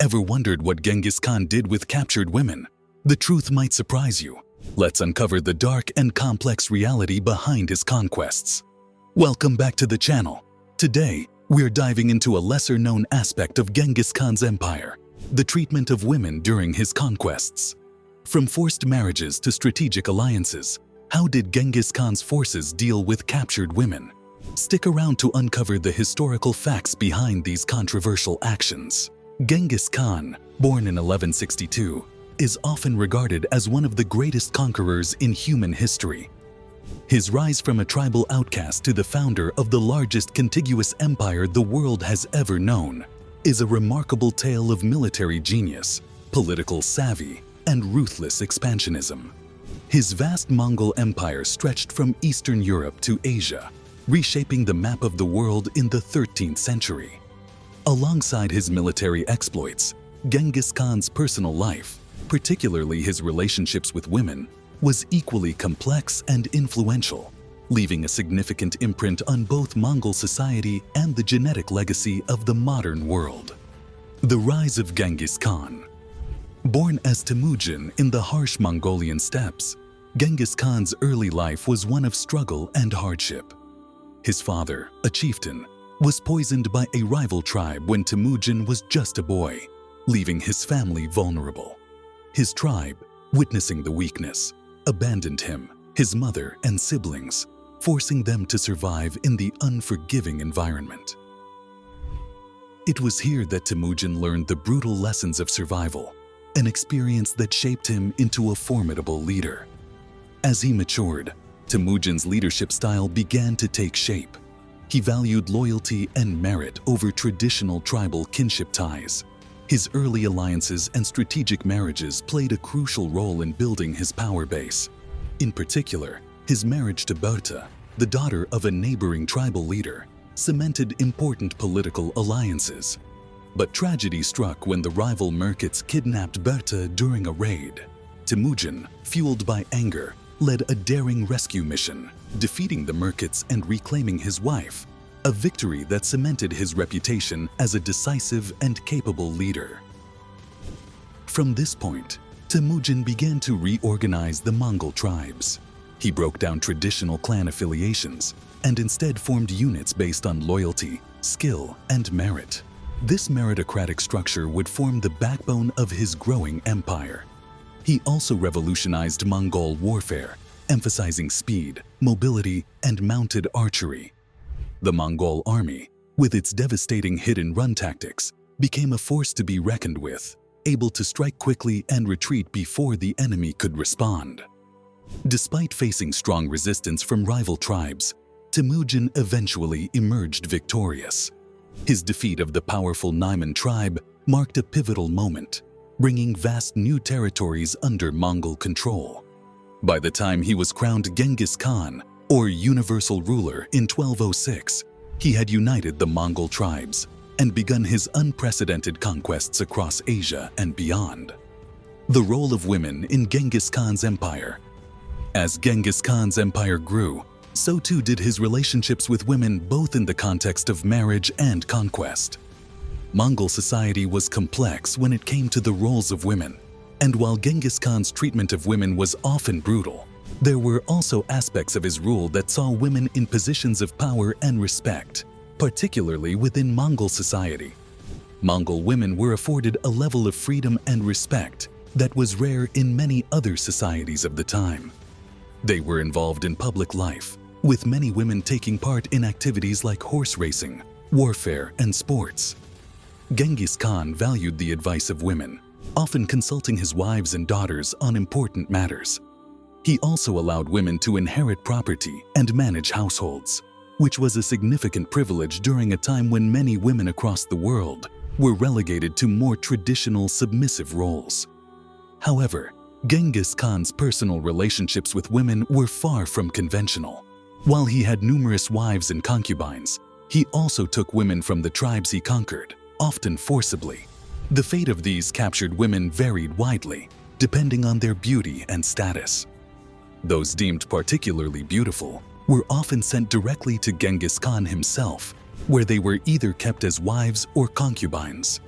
Ever wondered what Genghis Khan did with captured women? The truth might surprise you. Let's uncover the dark and complex reality behind his conquests. Welcome back to the channel. Today, we're diving into a lesser-known aspect of Genghis Khan's empire, the treatment of women during his conquests. From forced marriages to strategic alliances, how did Genghis Khan's forces deal with captured women? Stick around to uncover the historical facts behind these controversial actions. Genghis Khan, born in 1162, is often regarded as one of the greatest conquerors in human history. His rise from a tribal outcast to the founder of the largest contiguous empire the world has ever known is a remarkable tale of military genius, political savvy, and ruthless expansionism. His vast Mongol Empire stretched from Eastern Europe to Asia, reshaping the map of the world in the 13th century. Alongside his military exploits, Genghis Khan's personal life, particularly his relationships with women, was equally complex and influential, leaving a significant imprint on both Mongol society and the genetic legacy of the modern world. The rise of Genghis Khan. Born as Temujin in the harsh Mongolian steppes, Genghis Khan's early life was one of struggle and hardship. His father, a chieftain, was poisoned by a rival tribe when Temujin was just a boy, leaving his family vulnerable. His tribe, witnessing the weakness, abandoned him, his mother, and siblings, forcing them to survive in the unforgiving environment. It was here that Temujin learned the brutal lessons of survival, an experience that shaped him into a formidable leader. As he matured, Temujin's leadership style began to take shape. He valued loyalty and merit over traditional tribal kinship ties. His early alliances and strategic marriages played a crucial role in building his power base. In particular, his marriage to Berta, the daughter of a neighboring tribal leader, cemented important political alliances. But tragedy struck when the rival Merkits kidnapped Berta during a raid. Temujin, fueled by anger, led a daring rescue mission, defeating the Merkits and reclaiming his wife, a victory that cemented his reputation as a decisive and capable leader. From this point, Temujin began to reorganize the Mongol tribes. He broke down traditional clan affiliations and instead formed units based on loyalty, skill, and merit. This meritocratic structure would form the backbone of his growing empire. He also revolutionized Mongol warfare, emphasizing speed, mobility, and mounted archery. The Mongol army, with its devastating hit-and-run tactics, became a force to be reckoned with, able to strike quickly and retreat before the enemy could respond. Despite facing strong resistance from rival tribes, Temujin eventually emerged victorious. His defeat of the powerful Naiman tribe marked a pivotal moment, bringing vast new territories under Mongol control. By the time he was crowned Genghis Khan, or universal ruler, in 1206, he had united the Mongol tribes and begun his unprecedented conquests across Asia and beyond. The role of women in Genghis Khan's empire. As Genghis Khan's empire grew, so too did his relationships with women, both in the context of marriage and conquest. Mongol society was complex when it came to the roles of women, and while Genghis Khan's treatment of women was often brutal, there were also aspects of his rule that saw women in positions of power and respect, particularly within Mongol society. Mongol women were afforded a level of freedom and respect that was rare in many other societies of the time. They were involved in public life, with many women taking part in activities like horse racing, warfare, and sports. Genghis Khan valued the advice of women, often consulting his wives and daughters on important matters. He also allowed women to inherit property and manage households, which was a significant privilege during a time when many women across the world were relegated to more traditional submissive roles. However, Genghis Khan's personal relationships with women were far from conventional. While he had numerous wives and concubines, he also took women from the tribes he conquered, often forcibly. The fate of these captured women varied widely, depending on their beauty and status. Those deemed particularly beautiful were often sent directly to Genghis Khan himself, where they were either kept as wives or concubines.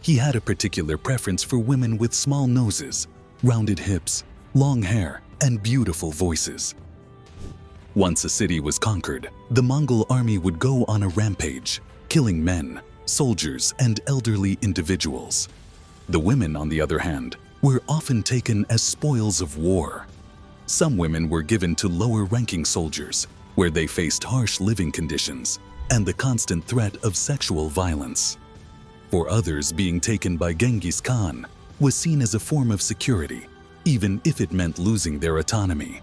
he had a particular preference for women with small noses, rounded hips, long hair, and beautiful voices. Once a city was conquered, the Mongol army would go on a rampage, killing men, soldiers, and elderly individuals. The women, on the other hand, were often taken as spoils of war. Some women were given to lower-ranking soldiers, where they faced harsh living conditions and the constant threat of sexual violence. For others, being taken by Genghis Khan was seen as a form of security, even if it meant losing their autonomy.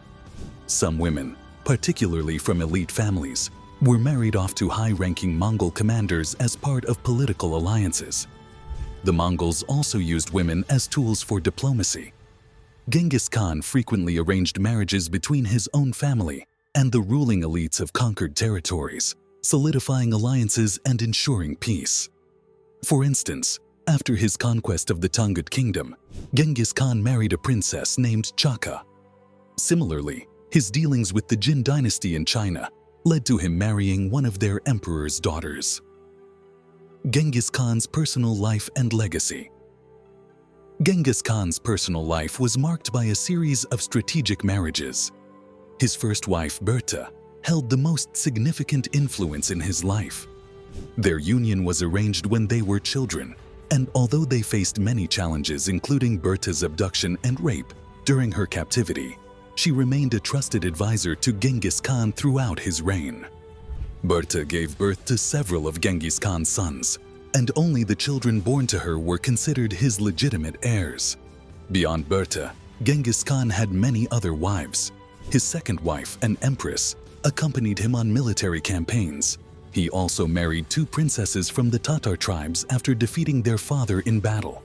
Some women, particularly from elite families, were married off to high-ranking Mongol commanders as part of political alliances. The Mongols also used women as tools for diplomacy. Genghis Khan frequently arranged marriages between his own family and the ruling elites of conquered territories, solidifying alliances and ensuring peace. For instance, after his conquest of the Tangut Kingdom, Genghis Khan married a princess named Chaka. Similarly, his dealings with the Jin dynasty in China led to him marrying one of their emperor's daughters. Genghis Khan's personal life and legacy. Genghis Khan's personal life was marked by a series of strategic marriages. His first wife, Berta, held the most significant influence in his life. Their union was arranged when they were children, and although they faced many challenges including Berta's abduction and rape during her captivity, she remained a trusted advisor to Genghis Khan throughout his reign. Berta gave birth to several of Genghis Khan's sons, and only the children born to her were considered his legitimate heirs. Beyond Berta, Genghis Khan had many other wives. His second wife, an empress, accompanied him on military campaigns. He also married two princesses from the Tatar tribes after defeating their father in battle.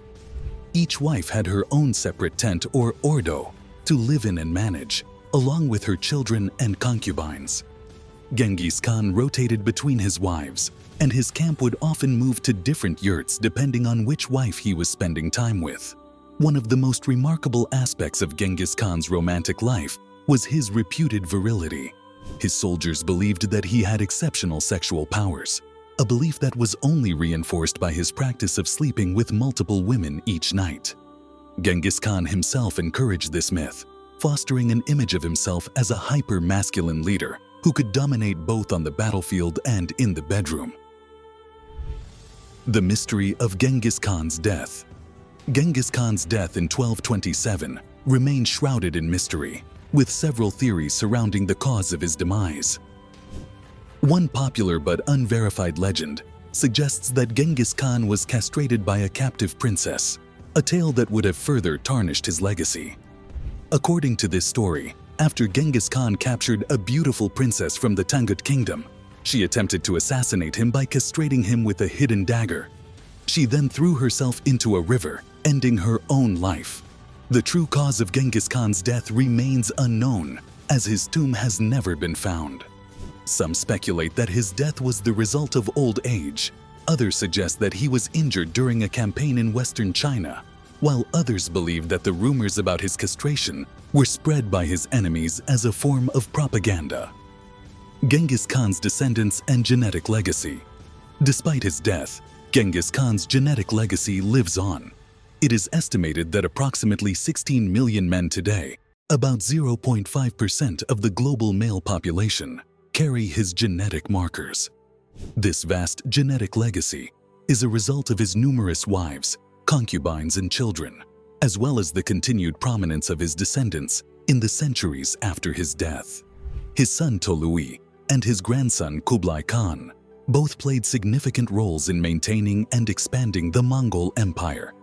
Each wife had her own separate tent or ordo to live in and manage, along with her children and concubines. Genghis Khan rotated between his wives, and his camp would often move to different yurts depending on which wife he was spending time with. One of the most remarkable aspects of Genghis Khan's romantic life was his reputed virility. His soldiers believed that he had exceptional sexual powers, a belief that was only reinforced by his practice of sleeping with multiple women each night. Genghis Khan himself encouraged this myth, fostering an image of himself as a hyper-masculine leader who could dominate both on the battlefield and in the bedroom. The mystery of Genghis Khan's death. Genghis Khan's death in 1227 remained shrouded in mystery, with several theories surrounding the cause of his demise. One popular but unverified legend suggests that Genghis Khan was castrated by a captive princess, a tale that would have further tarnished his legacy. According to this story, after Genghis Khan captured a beautiful princess from the Tangut Kingdom, she attempted to assassinate him by castrating him with a hidden dagger. She then threw herself into a river, ending her own life. The true cause of Genghis Khan's death remains unknown, as his tomb has never been found. Some speculate that his death was the result of old age. Others suggest that he was injured during a campaign in western China, while others believe that the rumors about his castration were spread by his enemies as a form of propaganda. Genghis Khan's descendants and genetic legacy. Despite his death, Genghis Khan's genetic legacy lives on. It is estimated that approximately 16 million men today, about 0.5% of the global male population, carry his genetic markers. This vast genetic legacy is a result of his numerous wives, concubines, and children, as well as the continued prominence of his descendants in the centuries after his death. His son Tolui and his grandson Kublai Khan both played significant roles in maintaining and expanding the Mongol Empire.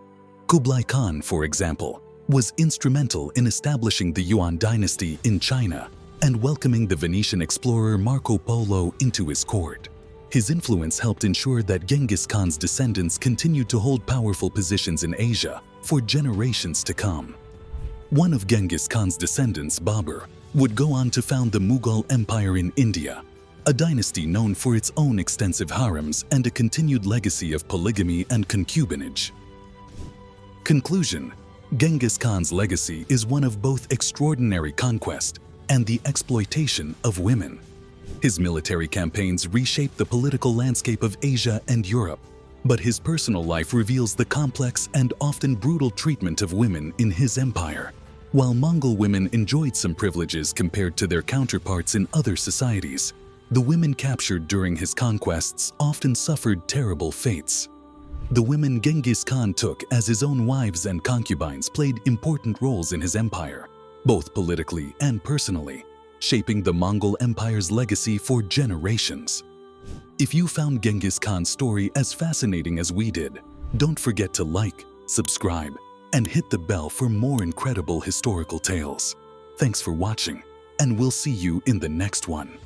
Kublai Khan, for example, was instrumental in establishing the Yuan dynasty in China and welcoming the Venetian explorer Marco Polo into his court. His influence helped ensure that Genghis Khan's descendants continued to hold powerful positions in Asia for generations to come. One of Genghis Khan's descendants, Babur, would go on to found the Mughal Empire in India, a dynasty known for its own extensive harems and a continued legacy of polygamy and concubinage. Conclusion: Genghis Khan's legacy is one of both extraordinary conquest and the exploitation of women. His military campaigns reshaped the political landscape of Asia and Europe, But his personal life reveals the complex and often brutal treatment of women in his empire. While Mongol women enjoyed some privileges compared to their counterparts in other societies, the women captured during his conquests often suffered terrible fates. The women Genghis Khan took as his own wives and concubines played important roles in his empire, both politically and personally, shaping the Mongol Empire's legacy for generations. If you found Genghis Khan's story as fascinating as we did, don't forget to like, subscribe, and hit the bell for more incredible historical tales. Thanks for watching, and we'll see you in the next one.